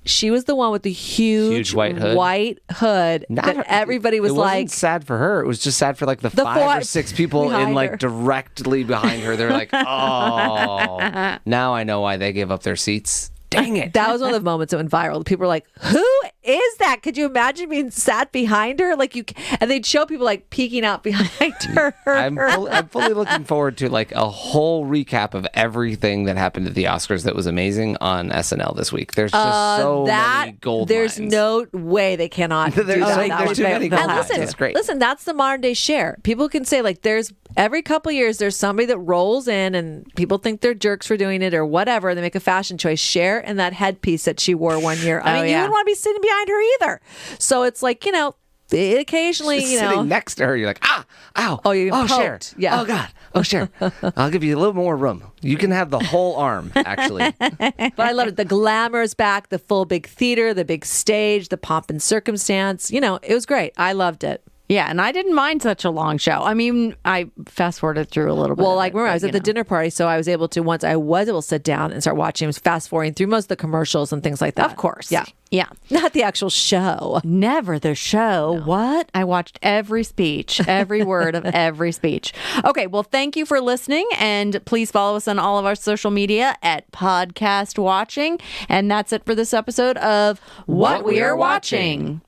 She was the one with the huge white hood. That everybody was it like. wasn't sad for her. It was just sad for like the 5 or 6 people in like her. directly behind her. They're like, oh, now I know why they gave up their seats. Dang it. That was one of the moments that went viral. People were like, who is that? Could you imagine being sat behind her? Like and they'd show people like peeking out behind her. I'm fully looking forward to like a whole recap of everything that happened at the Oscars that was amazing on SNL this week. There's just so many gold There's mines. no way they cannot do that. There's too many gold And mines. listen, It's great. listen, that's the modern day Cher. People can say like there's every couple of years there's somebody that rolls in and people think they're jerks for doing it or whatever. They make a fashion choice. Cher and that headpiece that she wore one year. I mean, you wouldn't want to be sitting behind her either. So it's like, you know, occasionally, Just you know, sitting next to her, you're like, ow, you oh, Cher, poked. Yeah. oh God, oh Cher, I'll give you a little more room. You can have the whole arm, actually. But I loved it. The glamour is back, the full big theater, the big stage, the pomp and circumstance. You know, it was great. I loved it. Yeah, and I didn't mind such a long show. I mean, I fast forwarded through a little bit. Well, like remember, I was at the dinner party, so I was able to, once I was able to sit down and start watching, I was fast forwarding through most of the commercials and things like that. Of course. Yeah. Yeah. Not the actual show. Never the show. No. What? I watched every speech, every word of every speech. Okay, well, thank you for listening, and please follow us on all of our social media at Podcast Watching. And that's it for this episode of What We're Watching.